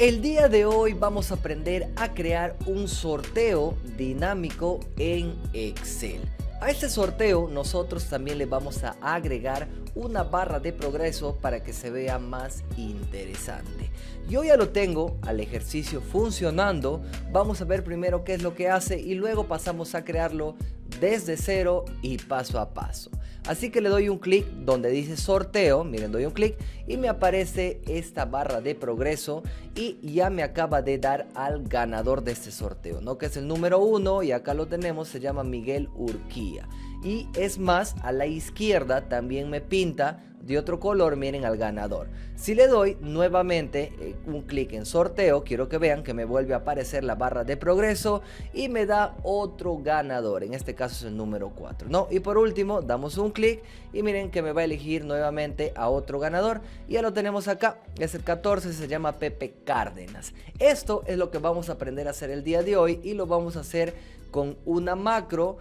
El día de hoy vamos a aprender a crear un sorteo dinámico en Excel. A este sorteo nosotros también le vamos a agregar una barra de progreso para que se vea más interesante. Yo ya lo tengo al ejercicio funcionando. Vamos a ver primero qué es lo que hace y luego pasamos a crearlo desde cero y paso a paso. Así que le doy un clic donde dice sorteo, miren, doy un clic y me aparece esta barra de progreso y ya me acaba de dar al ganador de este sorteo, ¿no? Que es el número 1 y acá lo tenemos, se llama Miguel Urquía. Y es más, a la izquierda también me pinta de otro color, miren, al ganador. Si le doy nuevamente un clic en sorteo, quiero que vean que me vuelve a aparecer la barra de progreso y me da otro ganador, en este caso es el número 4, ¿no? Y por último damos un clic y miren que me va a elegir nuevamente a otro ganador y ya lo tenemos acá, es el 14, se llama Pepe Cárdenas. Esto es lo que vamos a aprender a hacer el día de hoy y lo vamos a hacer con una macro,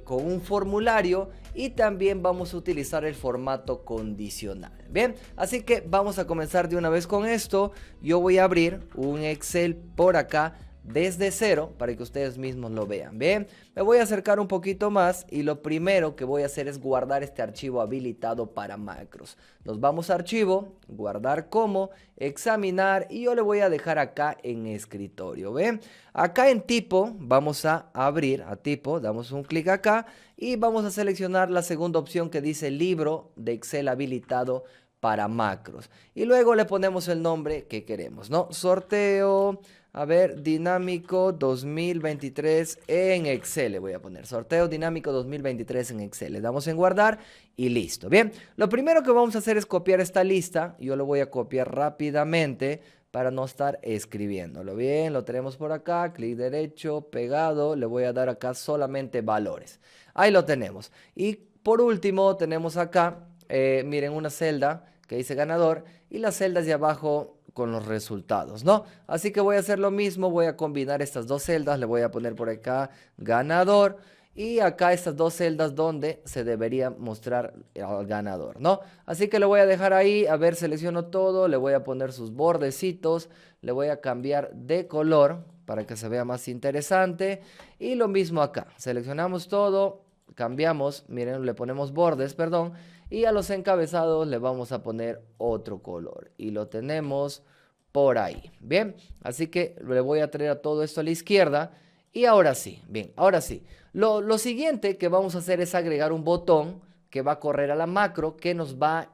con un formulario y también vamos a utilizar el formato condicional. Bien, así que vamos a comenzar de una vez con esto. Yo voy a abrir un Excel por acá desde cero para que ustedes mismos lo vean. Bien, me voy a acercar un poquito más y lo primero que voy a hacer es guardar este archivo habilitado para macros. Nos vamos a archivo, guardar como, examinar y yo le voy a dejar acá en escritorio. Ven, acá en tipo vamos a abrir a tipo, damos un clic acá y vamos a seleccionar la segunda opción que dice libro de Excel habilitado para macros y luego le ponemos el nombre que queremos, ¿no? Sorteo, a ver, dinámico 2023 en Excel. Le voy a poner sorteo dinámico 2023 en Excel. Le damos en guardar y listo. Bien, lo primero que vamos a hacer es copiar esta lista. Yo lo voy a copiar rápidamente para no estar escribiéndolo. Bien, lo tenemos por acá, clic derecho, pegado. Le voy a dar acá solamente valores. Ahí lo tenemos. Y por último tenemos acá, miren, una celda que dice ganador y las celdas de abajo con los resultados, ¿no? Así que voy a hacer lo mismo, voy a combinar estas dos celdas, le voy a poner por acá ganador y acá estas dos celdas donde se debería mostrar al ganador, ¿no? Así que lo voy a dejar ahí, a ver, selecciono todo, le voy a poner sus bordecitos, le voy a cambiar de color para que se vea más interesante y lo mismo acá, seleccionamos todo, cambiamos, miren, le ponemos bordes, perdón, y a los encabezados le vamos a poner otro color y lo tenemos por ahí. Bien, así que le voy a traer a todo esto a la izquierda y ahora sí, bien, ahora sí. Lo siguiente que vamos a hacer es agregar un botón que va a correr a la macro que nos va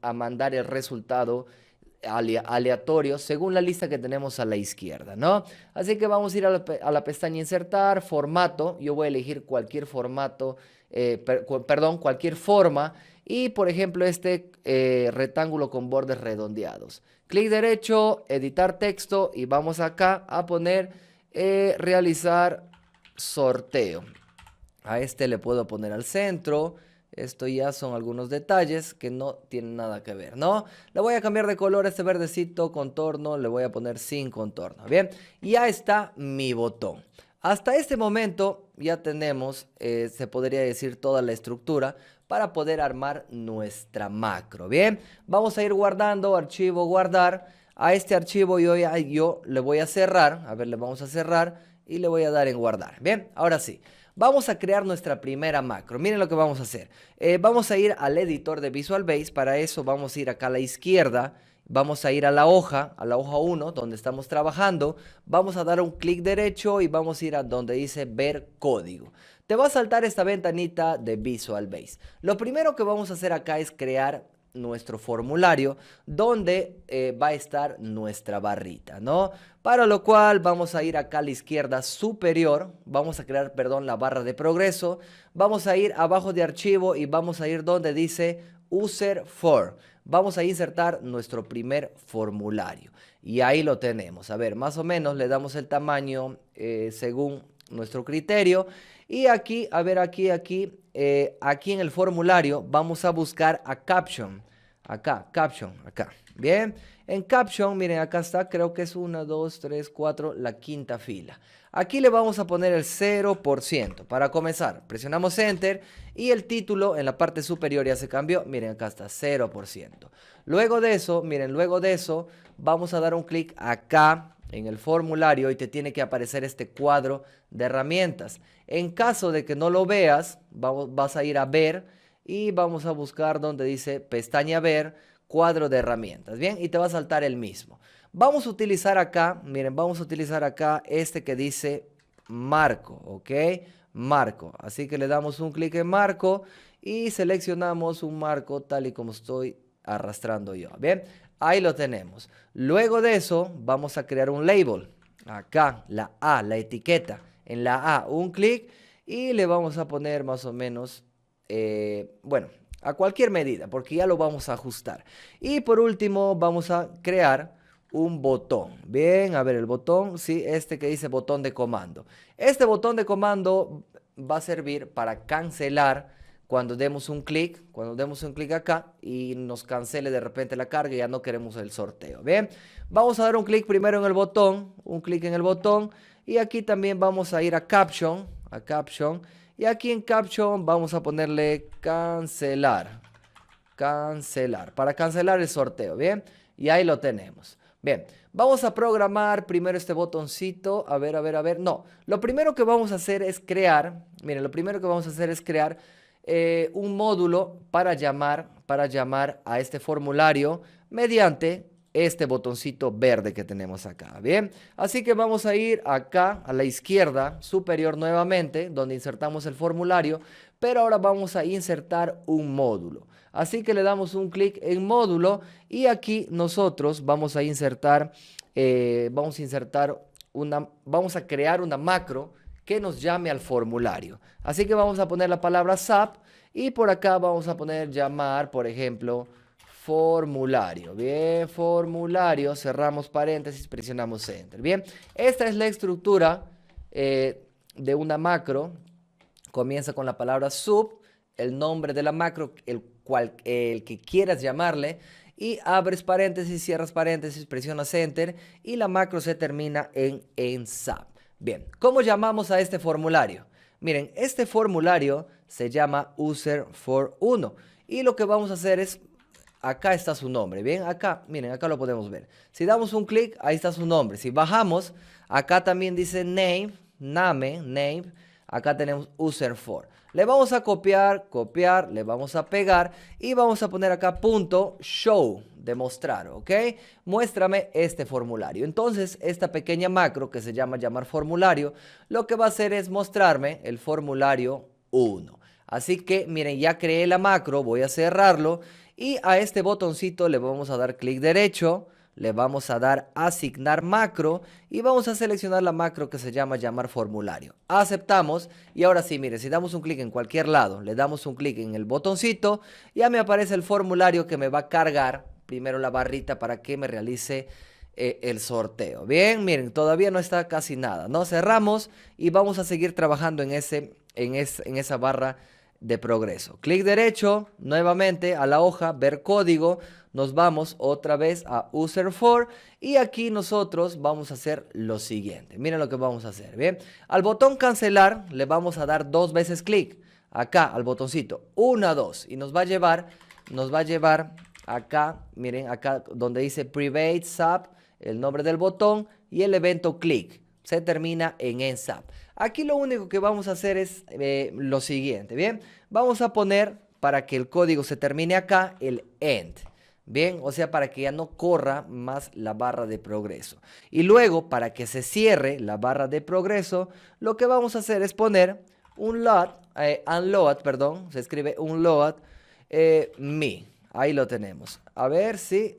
a mandar el resultado aleatorio según la lista que tenemos a la izquierda, ¿no? Así que vamos a ir a la pestaña insertar, formato, yo voy a elegir cualquier formato, perdón, cualquier forma y por ejemplo este rectángulo con bordes redondeados. Clic derecho, editar texto y vamos acá a poner realizar sorteo. A este le puedo poner al centro. Esto ya son algunos detalles que no tienen nada que ver, ¿no? Le voy a cambiar de color este verdecito, contorno, le voy a poner sin contorno, ¿bien? Ya está mi botón. Hasta este momento ya tenemos, se podría decir, toda la estructura para poder armar nuestra macro, ¿bien? Vamos a ir guardando, archivo, guardar. A este archivo yo le voy a cerrar, a ver, le vamos a cerrar y le voy a dar en guardar, ¿bien? Ahora sí. Vamos a crear nuestra primera macro. Miren lo que vamos a hacer. Vamos a ir al editor de Visual Basic. Para eso vamos a ir acá a la izquierda. Vamos a ir a la hoja 1, donde estamos trabajando. Vamos a dar un clic derecho y vamos a ir a donde dice ver código. Te va a saltar esta ventanita de Visual Basic. Lo primero que vamos a hacer acá es crear nuestro formulario donde va a estar nuestra barrita, ¿no? Para lo cual vamos a ir acá a la izquierda superior, vamos a crear, perdón, la barra de progreso, vamos a ir abajo de archivo y vamos a ir donde dice user for, vamos a insertar nuestro primer formulario y ahí lo tenemos. A ver, más o menos le damos el tamaño según nuestro criterio y aquí, a ver, aquí en el formulario vamos a buscar a caption. Acá, caption, acá. Bien, en caption, miren, acá está, creo que es 1, 2, 3, 4, la quinta fila. Aquí le vamos a poner el 0%. Para comenzar, presionamos Enter y el título en la parte superior ya se cambió. Miren, acá está, 0%. Luego de eso, miren, luego de eso, vamos a dar un clic acá en el formulario y te tiene que aparecer este cuadro de herramientas. En caso de que no lo veas, vas a ir a ver y vamos a buscar donde dice pestaña ver, cuadro de herramientas. Bien, y te va a saltar el mismo. Vamos a utilizar acá, miren, vamos a utilizar acá este que dice marco, ¿ok? Marco. Así que le damos un clic en marco y seleccionamos un marco tal y como estoy arrastrando yo. Bien, ahí lo tenemos. Luego de eso vamos a crear un label. Acá, la A, la etiqueta. En la A, un clic y le vamos a poner más o menos, bueno, a cualquier medida, porque ya lo vamos a ajustar. Y por último vamos a crear un botón. Bien, a ver el botón, sí, este que dice botón de comando. Este botón de comando va a servir para cancelar cuando demos un clic acá y nos cancele de repente la carga y ya no queremos el sorteo. Bien, vamos a dar un clic primero en el botón, un clic en el botón y aquí también vamos a ir a caption, y aquí en caption vamos a ponerle cancelar, para cancelar el sorteo. Bien, y ahí lo tenemos. Bien, vamos a programar primero este botoncito. A ver. No, lo primero que vamos a hacer es crear, miren, un módulo para llamar a este formulario mediante este botoncito verde que tenemos acá. Bien, así que vamos a ir acá a la izquierda superior nuevamente, donde insertamos el formulario, pero ahora vamos a insertar un módulo. Así que le damos un clic en módulo y aquí nosotros vamos a crear una macro que nos llame al formulario. Así que vamos a poner la palabra SAP y por acá vamos a poner llamar, por ejemplo, formulario. Bien, formulario, cerramos paréntesis, presionamos Enter. Bien, esta es la estructura de una macro. Comienza con la palabra sub, el nombre de la macro, el que quieras llamarle, y abres paréntesis, cierras paréntesis, presionas Enter y la macro se termina en SAP. Bien, ¿cómo llamamos a este formulario? Miren, este formulario se llama user_for_1 y lo que vamos a hacer es, acá está su nombre, bien, acá, miren, acá lo podemos ver. Si damos un clic, ahí está su nombre. Si bajamos, acá también dice name, acá tenemos user_for. Le vamos a copiar, le vamos a pegar y vamos a poner acá punto show, demostrar, ¿ok? Muéstrame este formulario. Entonces, esta pequeña macro que se llama llamar formulario, lo que va a hacer es mostrarme el formulario 1. Así que, miren, ya creé la macro, voy a cerrarlo y a este botoncito le vamos a dar clic derecho. Le vamos a dar asignar macro y vamos a seleccionar la macro que se llama llamar formulario. Aceptamos y ahora sí, mire, si damos un clic en cualquier lado, le damos un clic en el botoncito, ya me aparece el formulario que me va a cargar primero la barrita para que me realice el sorteo. Bien, miren, todavía no está casi nada, ¿no? Cerramos y vamos a seguir trabajando en esa barra de progreso. Clic derecho, nuevamente a la hoja, ver código, nos vamos otra vez a user_for y aquí nosotros vamos a hacer lo siguiente. Miren lo que vamos a hacer, ¿bien? Al botón cancelar le vamos a dar 2 veces clic, acá al botoncito, 1, 2 y nos va a llevar acá, miren, acá donde dice private SAP, el nombre del botón y el evento click. Se termina en SAP. Aquí lo único que vamos a hacer es lo siguiente, ¿bien? Vamos a poner, para que el código se termine acá, el end. Bien, o sea, para que ya no corra más la barra de progreso. Y luego, para que se cierre la barra de progreso, lo que vamos a hacer es poner unload, se escribe unload me. Ahí lo tenemos. A ver si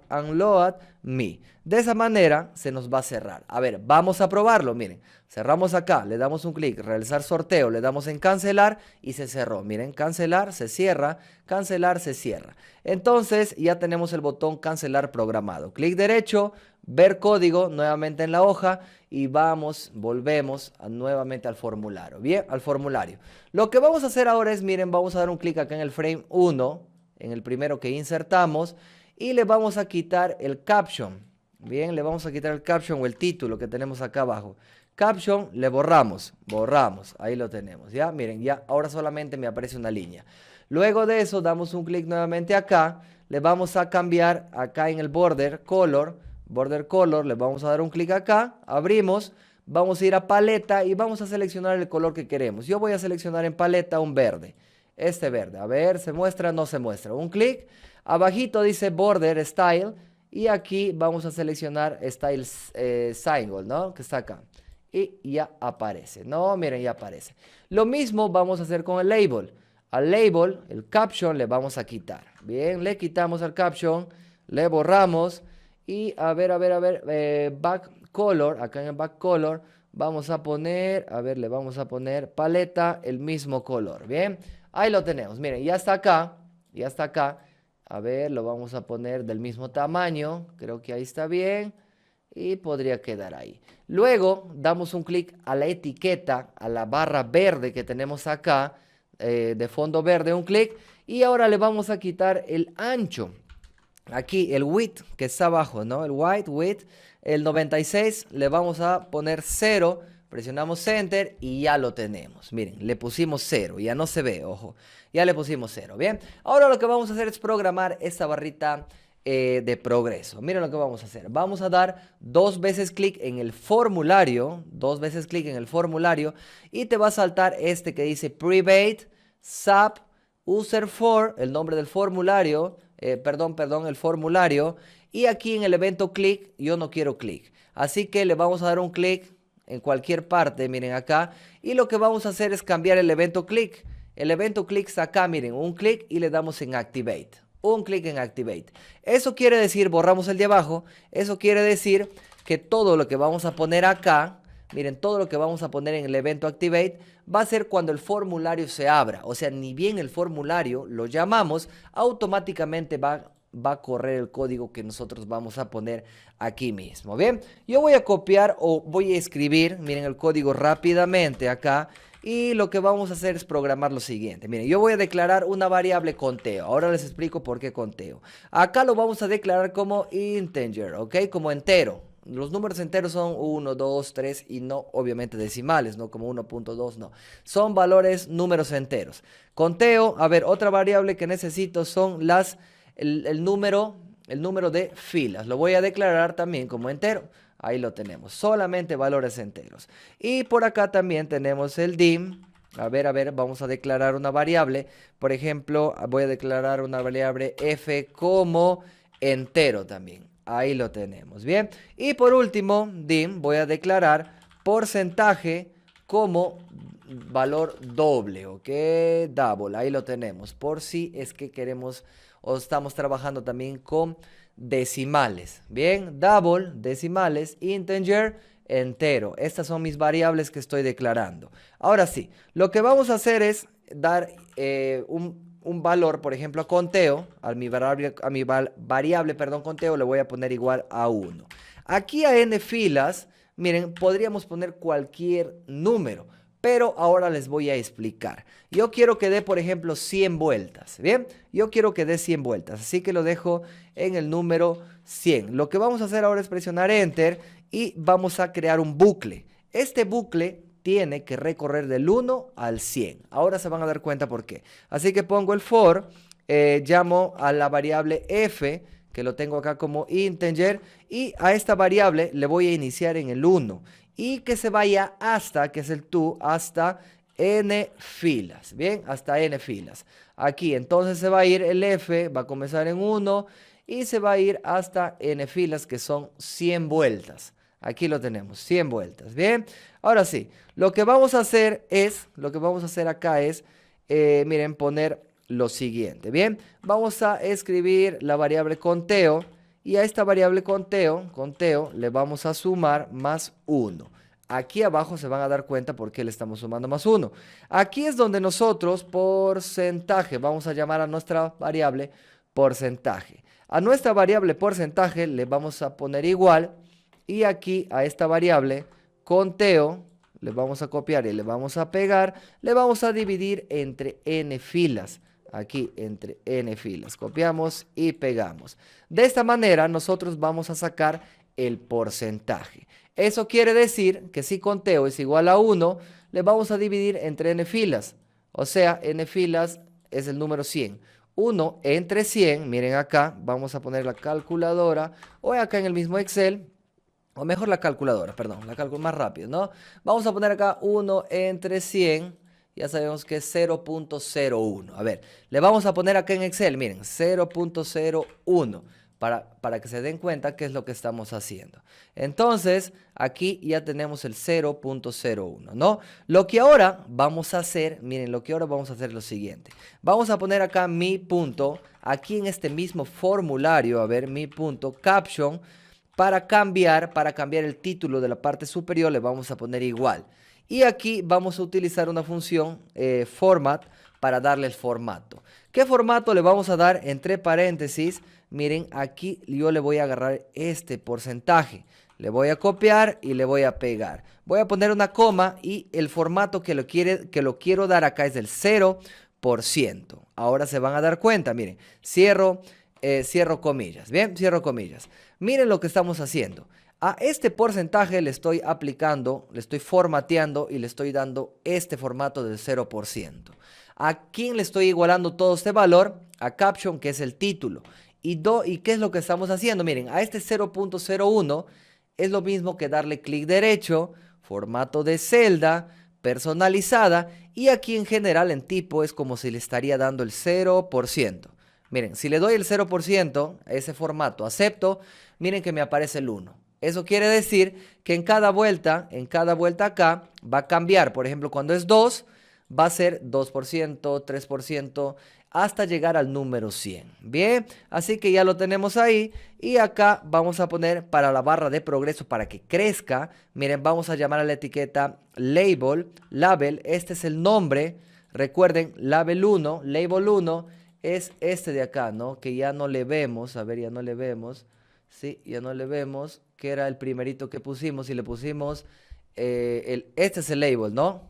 unload me. De esa manera se nos va a cerrar. A ver, vamos a probarlo. Miren, cerramos acá, le damos un clic, realizar sorteo, le damos en cancelar y se cerró. Miren, cancelar, se cierra, cancelar, se cierra. Entonces ya tenemos el botón cancelar programado. Clic derecho, ver código nuevamente en la hoja y volvemos nuevamente al formulario. Bien, al formulario. Lo que vamos a hacer ahora es, miren, vamos a dar un clic acá en el frame 1. en el primero que insertamos, y le vamos a quitar el caption. Bien, le vamos a quitar el caption o el título que tenemos acá abajo. Caption, le borramos, ahí lo tenemos, ¿ya? Miren, ya ahora solamente me aparece una línea. Luego de eso damos un clic nuevamente acá, le vamos a cambiar acá en el border color, le vamos a dar un clic acá, abrimos, vamos a ir a paleta y vamos a seleccionar el color que queremos. Yo voy a seleccionar en paleta un verde, este verde, a ver, ¿se muestra? No se muestra, un clic, abajito dice border style y aquí vamos a seleccionar style single, ¿no? Que está acá. Y ya aparece, no, miren, ya aparece. Lo mismo vamos a hacer con el label. Al label, el caption le vamos a quitar. Bien, le quitamos el caption, le borramos y a ver, back color, acá en el back color vamos a poner, a ver, le vamos a poner paleta, el mismo color. Bien, ahí lo tenemos, miren, ya está acá, ya está acá. A ver, lo vamos a poner del mismo tamaño, creo que ahí está bien. Y podría quedar ahí. Luego damos un clic a la etiqueta, a la barra verde que tenemos acá, de fondo verde, un clic. Y ahora le vamos a quitar el ancho. Aquí el width que está abajo, ¿no? El width, el 96, le vamos a poner 0. Presionamos Enter y ya lo tenemos. Miren, le pusimos 0, ya no se ve, ojo. Ya le pusimos 0, ¿bien? Ahora lo que vamos a hacer es programar esta barrita de progreso. Miren lo que vamos a hacer. Vamos a dar 2 veces clic en el formulario, y te va a saltar este que dice Private Sub User for, el nombre del formulario, el formulario, y aquí en el evento clic, yo no quiero clic. Así que le vamos a dar un clic en cualquier parte, miren acá, y lo que vamos a hacer es cambiar el evento clic. El evento clic está acá, miren, un clic y le damos en Activate. Un clic en Activate. Eso quiere decir, borramos el de abajo, eso quiere decir que todo lo que vamos a poner acá, miren, todo lo que vamos a poner en el evento Activate va a ser cuando el formulario se abra. O sea, ni bien el formulario lo llamamos, automáticamente va a correr el código que nosotros vamos a poner aquí mismo. Bien, yo voy a copiar o voy a escribir, miren el código rápidamente acá. Y lo que vamos a hacer es programar lo siguiente. Miren, yo voy a declarar una variable conteo. Ahora les explico por qué conteo. Acá lo vamos a declarar como integer, ¿ok? Como entero. Los números enteros son 1, 2, 3 y no obviamente decimales, no como 1.2, no. Son valores, números enteros. Conteo, a ver, otra variable que necesito son el número de filas. Lo voy a declarar también como entero. Ahí lo tenemos, solamente valores enteros. Y por acá también tenemos el dim. A ver, vamos a declarar una variable. Por ejemplo, voy a declarar una variable f como entero también. Ahí lo tenemos, bien. Y por último, dim, voy a declarar porcentaje como valor doble, ¿ok? Double, ahí lo tenemos. Por si es que queremos o estamos trabajando también con decimales. Bien, double, decimales, integer, entero. Estas son mis variables que estoy declarando. Ahora sí, lo que vamos a hacer es dar un valor, por ejemplo, a conteo, a mi variable, conteo, le voy a poner igual a 1. Aquí a n filas, miren, podríamos poner cualquier número, pero ahora les voy a explicar. Yo quiero que dé, por ejemplo, 100 vueltas, ¿bien? Yo quiero que dé 100 vueltas, así que lo dejo en el número 100. Lo que vamos a hacer ahora es presionar Enter y vamos a crear un bucle. Este bucle tiene que recorrer del 1 al 100. Ahora se van a dar cuenta por qué. Así que pongo el for, llamo a la variable f, que lo tengo acá como integer, y a esta variable le voy a iniciar en el 1. Y que se vaya hasta, que es el to, hasta n filas, bien, hasta n filas. Aquí entonces se va a ir el f, va a comenzar en 1 y se va a ir hasta n filas, que son 100 vueltas. Aquí lo tenemos, 100 vueltas, bien. Ahora sí, lo que vamos a hacer acá es, miren, poner lo siguiente, bien. Vamos a escribir la variable conteo. Y a esta variable conteo, le vamos a sumar más 1. Aquí abajo se van a dar cuenta por qué le estamos sumando más 1. Aquí es donde nosotros, porcentaje, vamos a llamar a nuestra variable porcentaje. A nuestra variable porcentaje le vamos a poner igual. Y aquí a esta variable conteo, le vamos a copiar y le vamos a pegar, le vamos a dividir entre n filas. aquí entre n filas. Copiamos y pegamos. De esta manera nosotros vamos a sacar el porcentaje. Eso quiere decir que si conteo es igual a 1, le vamos a dividir entre n filas. O sea, n filas es el número 100. 1 entre 100, miren acá, vamos a poner la calculadora o acá en el mismo Excel. O mejor la calculadora, perdón, la calculadora más rápido, ¿no? Vamos a poner acá 1 entre 100, ya sabemos que es 0.01. A ver, le vamos a poner acá en Excel, miren, 0.01, para que se den cuenta qué es lo que estamos haciendo. Entonces, aquí ya tenemos el 0.01, ¿no? Lo que ahora vamos a hacer, miren, lo que ahora vamos a hacer es lo siguiente. Vamos a poner acá mi punto, aquí en este mismo formulario, a ver, mi punto, caption. Para cambiar el título de la parte superior le vamos a poner igual. Y aquí vamos a utilizar una función format para darle el formato. ¿Qué formato le vamos a dar? Entre paréntesis, miren, aquí yo le voy a agarrar este porcentaje. Le voy a copiar y le voy a pegar. Voy a poner una coma y el formato que lo quiero dar acá es del 0%. Ahora se van a dar cuenta, miren, cierro comillas, bien, cierro comillas. Miren lo que estamos haciendo. A este porcentaje le estoy aplicando, le estoy formateando y le estoy dando este formato del 0%. ¿A quién le estoy igualando todo este valor? A caption, que es el título. ¿Y qué es lo que estamos haciendo? Miren, a este 0.01 es lo mismo que darle clic derecho, formato de celda, personalizada, y aquí en general en tipo es como si le estaría dando el 0%. Miren, si le doy el 0% a ese formato, acepto, miren que me aparece el 1. Eso quiere decir que en cada vuelta acá va a cambiar. Por ejemplo, cuando es 2, va a ser 2%, 3%, hasta llegar al número 100. Bien, así que ya lo tenemos ahí. Y acá vamos a poner para la barra de progreso, para que crezca. Miren, vamos a llamar a la etiqueta label. Este es el nombre. Recuerden, label 1, label 1. Es este de acá, ¿no? Que ya no le vemos, a ver, ya no le vemos, sí, ya no le vemos, que era el primerito que pusimos y le pusimos, este es el label, ¿no?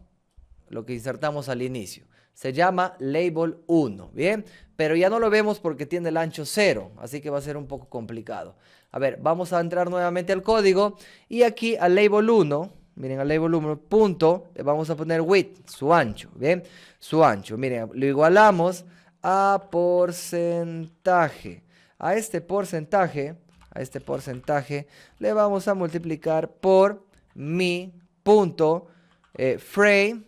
Lo que insertamos al inicio. Se llama label 1, ¿bien? Pero ya no lo vemos porque tiene el ancho 0, así que va a ser un poco complicado. A ver, vamos a entrar nuevamente al código y aquí al label 1, miren, al label 1, punto, le vamos a poner width, su ancho, ¿bien? Su ancho, miren, lo igualamos a porcentaje. A este porcentaje le vamos a multiplicar por mi punto frame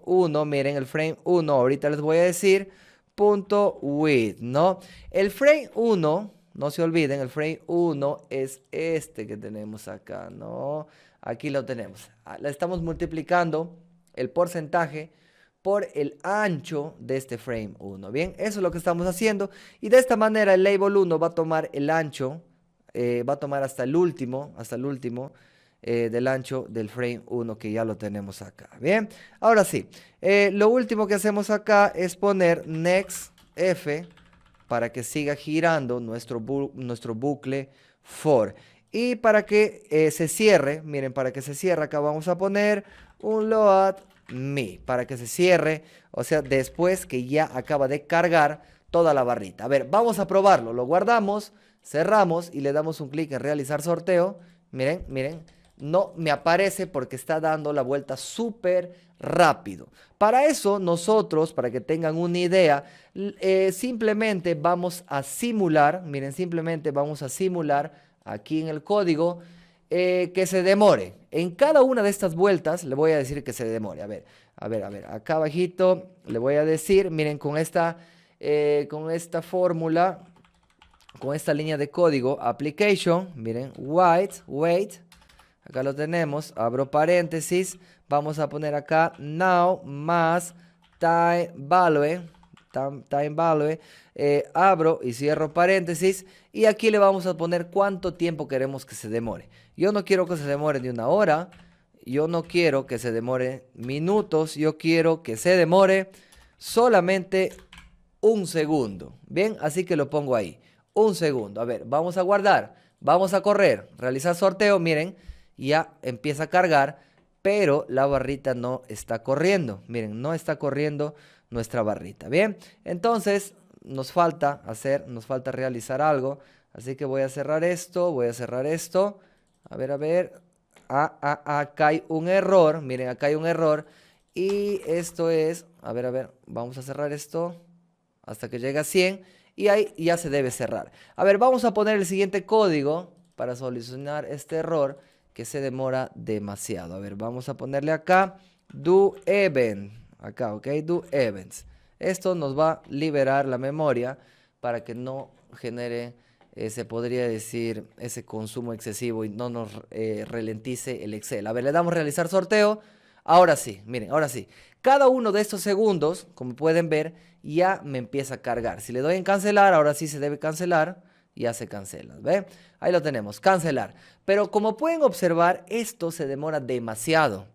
1. Miren, el frame 1, ahorita les voy a decir punto width, ¿no? El frame 1, no se olviden, el frame 1 es este que tenemos acá, ¿no? Aquí lo tenemos. Le estamos multiplicando el porcentaje por el ancho de este frame 1. Bien, eso es lo que estamos haciendo. Y de esta manera el label 1 va a tomar el ancho, va a tomar hasta el último del ancho del frame 1, que ya lo tenemos acá. Bien, ahora sí, lo último que hacemos acá es poner next F para que siga girando nuestro bucle for. Y para que se cierre, miren, para que se cierre acá vamos a poner un load me, para que se cierre, o sea, después que ya acaba de cargar toda la barrita. A ver, vamos a probarlo. Lo guardamos, cerramos y le damos un clic en realizar sorteo. Miren, miren, no me aparece porque está dando la vuelta súper rápido. Para eso nosotros, para que tengan una idea, simplemente vamos a simular, miren, simplemente vamos a simular aquí en el código que se demore. En cada una de estas vueltas le voy a decir que se demore. A ver, acá abajito le voy a decir, miren, con esta fórmula, con esta línea de código, application, miren, wait, acá lo tenemos, abro paréntesis, vamos a poner acá now más time value, abro y cierro paréntesis y aquí le vamos a poner cuánto tiempo queremos que se demore. Yo no quiero que se demore ni una hora, yo no quiero que se demore minutos, yo quiero que se demore solamente un segundo. Bien, así que lo pongo ahí, un segundo. A ver, vamos a guardar, vamos a correr, realizar sorteo, miren, ya empieza a cargar, pero la barrita no está corriendo. Miren, no está corriendo nuestra barrita. Bien, entonces nos falta realizar algo. Así que voy a cerrar esto, A ver. Acá hay un error. Miren, acá hay un error. Y esto es, a ver, vamos a cerrar esto hasta que llegue a 100. Y ahí ya se debe cerrar. A ver, vamos a poner el siguiente código para solucionar este error que se demora demasiado. A ver, vamos a ponerle acá do event. Acá, ok, do events. Esto nos va a liberar la memoria para que no genere, se podría decir, ese consumo excesivo y no nos ralentice el Excel. A ver, le damos realizar sorteo. Ahora sí, miren, ahora sí. Cada uno de estos segundos, como pueden ver, ya me empieza a cargar. Si le doy en cancelar, ahora sí se debe cancelar. Ya se cancela, ¿ve? Ahí lo tenemos, cancelar. Pero como pueden observar, esto se demora demasiado.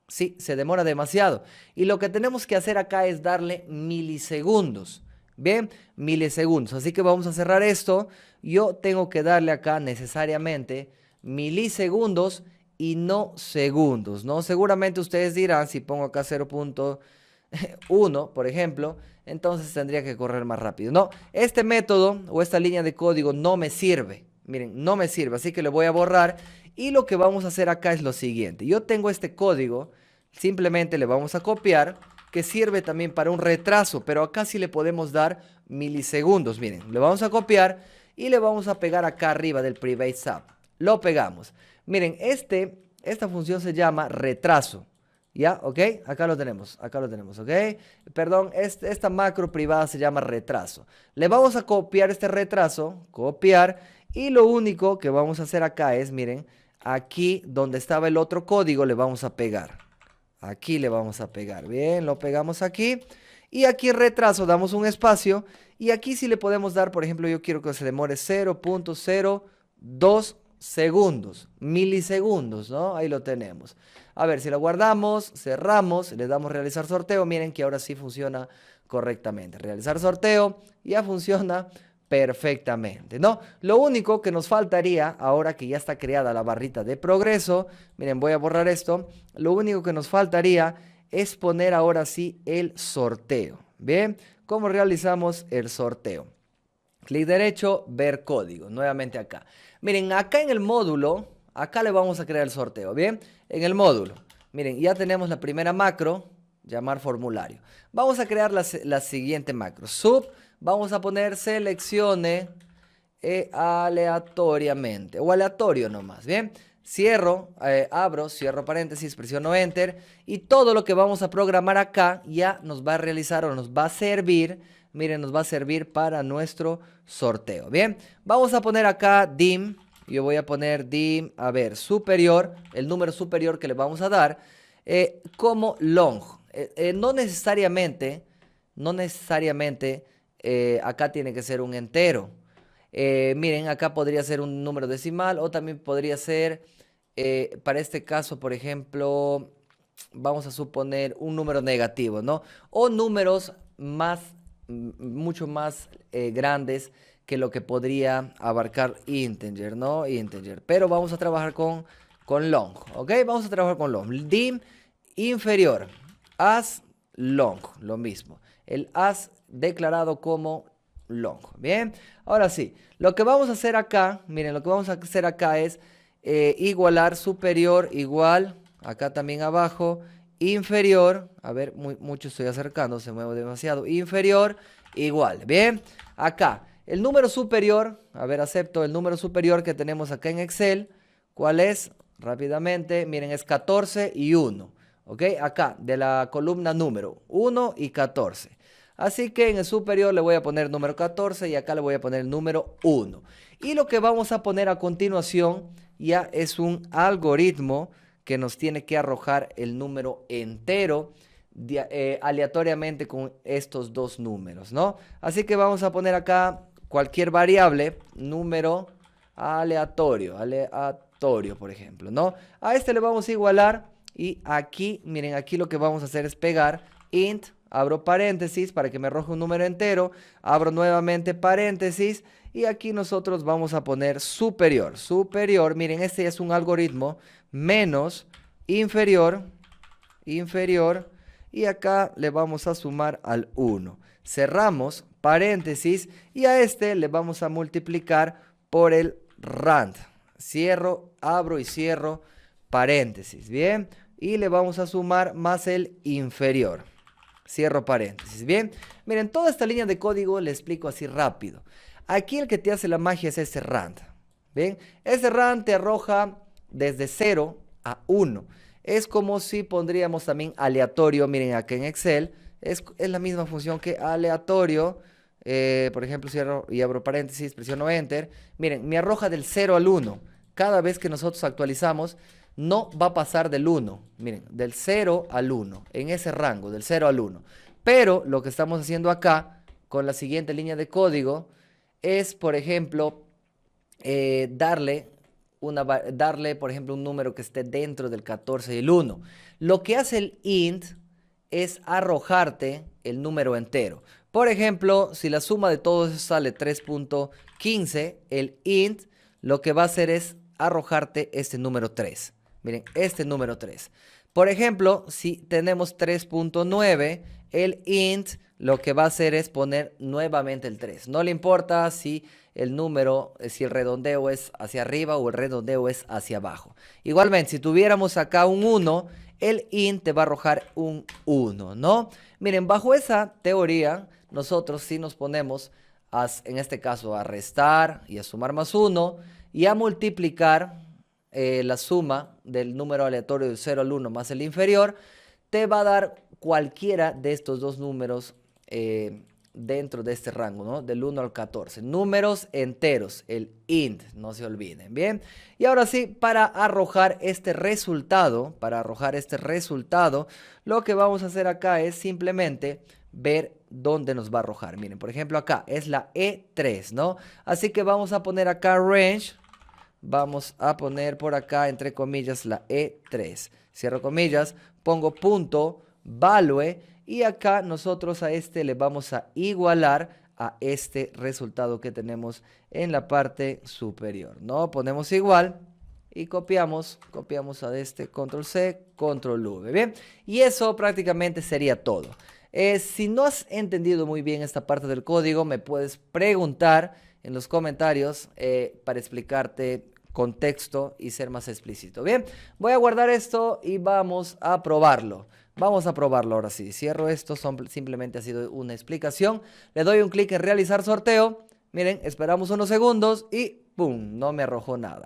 Sí, se demora demasiado. Y lo que tenemos que hacer acá es darle milisegundos. Bien, milisegundos. Así que vamos a cerrar esto. Yo tengo que darle acá necesariamente milisegundos y no segundos, ¿no? Seguramente ustedes dirán, si pongo acá 0.1, por ejemplo, entonces tendría que correr más rápido. No, este método o esta línea de código no me sirve. Miren, no me sirve, así que le voy a borrar. Y lo que vamos a hacer acá es lo siguiente. Yo tengo este código, simplemente le vamos a copiar, que sirve también para un retraso, pero acá sí le podemos dar milisegundos. Miren, le vamos a copiar y le vamos a pegar acá arriba del private sub. Lo pegamos. Miren, esta función se llama retraso. ¿Ya? ¿Ok? Acá lo tenemos, ¿ok? Perdón, esta macro privada se llama retraso. Le vamos a copiar este retraso, copiar, y lo único que vamos a hacer acá es, miren, aquí donde estaba el otro código le vamos a pegar. Aquí le vamos a pegar, bien, lo pegamos aquí. Y aquí en retraso damos un espacio, y aquí sí le podemos dar, por ejemplo, yo quiero que se demore 0.02 segundos, milisegundos, ¿no? Ahí lo tenemos. A ver, si lo guardamos, cerramos, le damos realizar sorteo, miren que ahora sí funciona correctamente. Realizar sorteo, ya funciona perfectamente, ¿no? Lo único que nos faltaría, ahora que ya está creada la barrita de progreso, miren, voy a borrar esto, lo único que nos faltaría es poner ahora sí el sorteo. Bien, ¿cómo realizamos el sorteo? Clic derecho, ver código, nuevamente acá. Miren, acá en el módulo, acá le vamos a crear el sorteo, ¿bien? En el módulo, miren, ya tenemos la primera macro, llamar formulario. Vamos a crear la siguiente macro, sub, vamos a poner seleccione aleatoriamente, o aleatorio nomás, ¿bien? Cierro, abro, cierro paréntesis, presiono enter, y todo lo que vamos a programar acá ya nos va a realizar o nos va a servir. Miren, nos va a servir para nuestro sorteo. Bien, vamos a poner acá dim. Yo voy a poner dim, a ver, superior, el número superior que le vamos a dar, como long. No necesariamente, acá tiene que ser un entero. Miren, acá podría ser un número decimal o también podría ser, para este caso, por ejemplo, vamos a suponer un número negativo, ¿no? O números mucho más grandes que lo que podría abarcar integer, ¿no? Integer. Pero vamos a trabajar con long, ¿ok? Vamos a trabajar con long. Dim inferior, as long, lo mismo. El as declarado como long, ¿bien? Ahora sí, lo que vamos a hacer acá, miren, lo que vamos a hacer acá es igualar superior igual, acá también abajo, inferior, a ver, mucho estoy acercando, se mueve demasiado, inferior, igual, bien, acá, el número superior, a ver, acepto el número superior que tenemos acá en Excel, ¿cuál es? Rápidamente, miren, es 14 y 1, ¿ok? Acá, de la columna número, 1 y 14, así que en el superior le voy a poner número 14 y acá le voy a poner el número 1, y lo que vamos a poner a continuación ya es un algoritmo que nos tiene que arrojar el número entero aleatoriamente con estos dos números, ¿no? Así que vamos a poner acá cualquier variable, número aleatorio, por ejemplo, ¿no? A este le vamos a igualar y aquí, miren, aquí lo que vamos a hacer es pegar int, abro paréntesis para que me arroje un número entero, abro nuevamente paréntesis y aquí nosotros vamos a poner superior, miren, este es un algoritmo, menos, inferior, y acá le vamos a sumar al 1. Cerramos paréntesis y a este le vamos a multiplicar por el rand. Cierro, abro y cierro paréntesis, bien, y le vamos a sumar más el inferior. Cierro paréntesis, bien. Miren, toda esta línea de código le explico así rápido. Aquí el que te hace la magia es ese rand, bien. Ese rand te arroja desde 0 a 1. Es como si pondríamos también aleatorio, miren acá en Excel, es la misma función que aleatorio. Por ejemplo, cierro y abro paréntesis, presiono Enter. Miren, me arroja del 0 al 1. Cada vez que nosotros actualizamos, no va a pasar del 1. Miren, del 0 al 1, en ese rango, del 0 al 1. Pero lo que estamos haciendo acá, con la siguiente línea de código, es, por ejemplo, darle, por ejemplo, un número que esté dentro del 14 y el 1. Lo que hace el int es arrojarte el número entero. Por ejemplo, si la suma de todos eso sale 3.15, el int lo que va a hacer es arrojarte este número 3. Miren, este número 3. Por ejemplo, si tenemos 3.9, el int lo que va a hacer es poner nuevamente el 3. No le importa si el número, si el redondeo es hacia arriba o el redondeo es hacia abajo. Igualmente, si tuviéramos acá un 1, el int te va a arrojar un 1, ¿no? Miren, bajo esa teoría, nosotros sí nos ponemos, en este caso, a restar y a sumar más 1 y a multiplicar la suma del número aleatorio del 0 al 1 más el inferior, te va a dar cualquiera de estos dos números dentro de este rango, ¿no? Del 1 al 14. Números enteros, el int, no se olviden, ¿bien? Y ahora sí, para arrojar este resultado, lo que vamos a hacer acá es simplemente ver dónde nos va a arrojar. Miren, por ejemplo, acá es la E3, ¿no? Así que vamos a poner acá range. Vamos a poner por acá, entre comillas, la E3. Cierro comillas, pongo punto, value, y acá nosotros a este le vamos a igualar a este resultado que tenemos en la parte superior, ¿no? Ponemos igual y copiamos a este, control C, control V, ¿bien? Y eso prácticamente sería todo. Si no has entendido muy bien esta parte del código, me puedes preguntar en los comentarios para explicarte contexto y ser más explícito. Bien, voy a guardar esto y vamos a probarlo. Vamos a probarlo ahora sí. Cierro esto, simplemente ha sido una explicación. Le doy un clic en realizar sorteo. Miren, esperamos unos segundos y ¡pum! No me arrojó nada.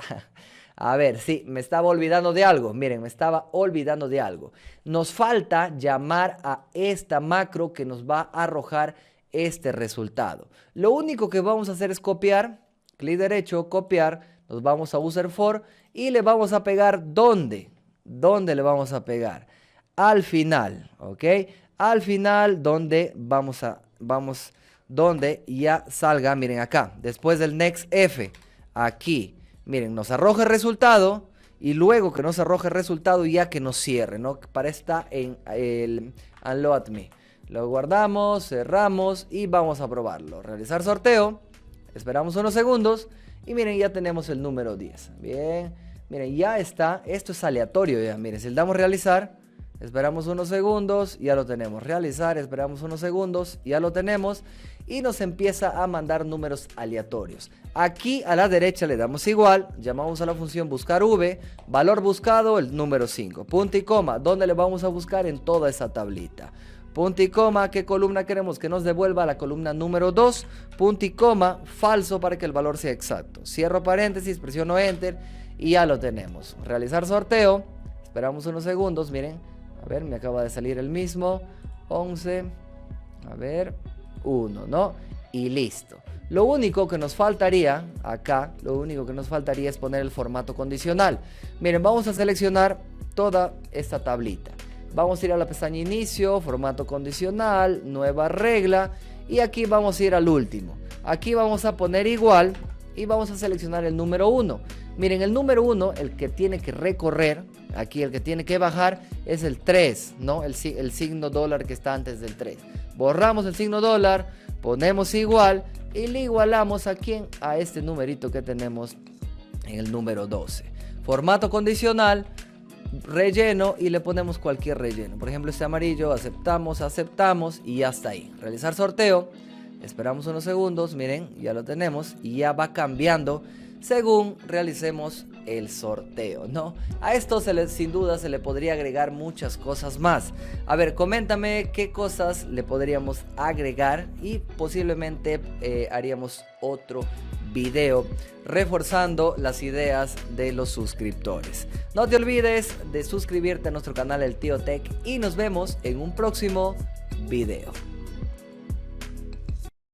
A ver, sí, me estaba olvidando de algo. Miren, me estaba olvidando de algo. Nos falta llamar a esta macro que nos va a arrojar este resultado. Lo único que vamos a hacer es copiar, clic derecho, copiar, nos vamos a user for y le vamos a pegar ¿dónde? ¿Dónde le vamos a pegar? Al final, ¿ok? Al final donde donde ya salga, miren acá, después del next F, aquí, miren, nos arroja el resultado y luego que nos arroje el resultado ya que nos cierre, ¿no? Para estar en el unload me. Lo guardamos, cerramos y vamos a probarlo. Realizar sorteo, esperamos unos segundos y miren, ya tenemos el número 10. Bien, miren, ya está, esto es aleatorio ya, miren, si le damos realizar, esperamos unos segundos, ya lo tenemos. Realizar, esperamos unos segundos, ya lo tenemos. Y nos empieza a mandar números aleatorios. Aquí a la derecha le damos igual, llamamos a la función buscar v, valor buscado, el número 5. Punto y coma, ¿dónde le vamos a buscar? En toda esa tablita. Punto y coma, ¿qué columna queremos? Que nos devuelva la columna número 2. Punto y coma, falso para que el valor sea exacto. Cierro paréntesis, presiono Enter y ya lo tenemos. Realizar sorteo, esperamos unos segundos, miren. A ver, me acaba de salir el mismo. 11. A ver. 1, ¿no? Y listo. Lo único que nos faltaría acá, es poner el formato condicional. Miren, vamos a seleccionar toda esta tablita. Vamos a ir a la pestaña inicio, formato condicional, nueva regla. Y aquí vamos a ir al último. Aquí vamos a poner igual y vamos a seleccionar el número 1. Miren, el número 1, el que tiene que recorrer, aquí el que tiene que bajar es el 3, ¿no? El signo dólar que está antes del 3. Borramos el signo dólar, ponemos igual y le igualamos a quién, a este numerito que tenemos en el número 12. Formato condicional, relleno y le ponemos cualquier relleno. Por ejemplo, este amarillo, aceptamos y ya está ahí. Realizar sorteo, esperamos unos segundos, miren, ya lo tenemos y ya va cambiando según realicemos el sorteo, ¿no? A esto sin duda se le podría agregar muchas cosas más. A ver, coméntame qué cosas le podríamos agregar y posiblemente haríamos otro video reforzando las ideas de los suscriptores. No te olvides de suscribirte a nuestro canal El Tío Tech y nos vemos en un próximo video.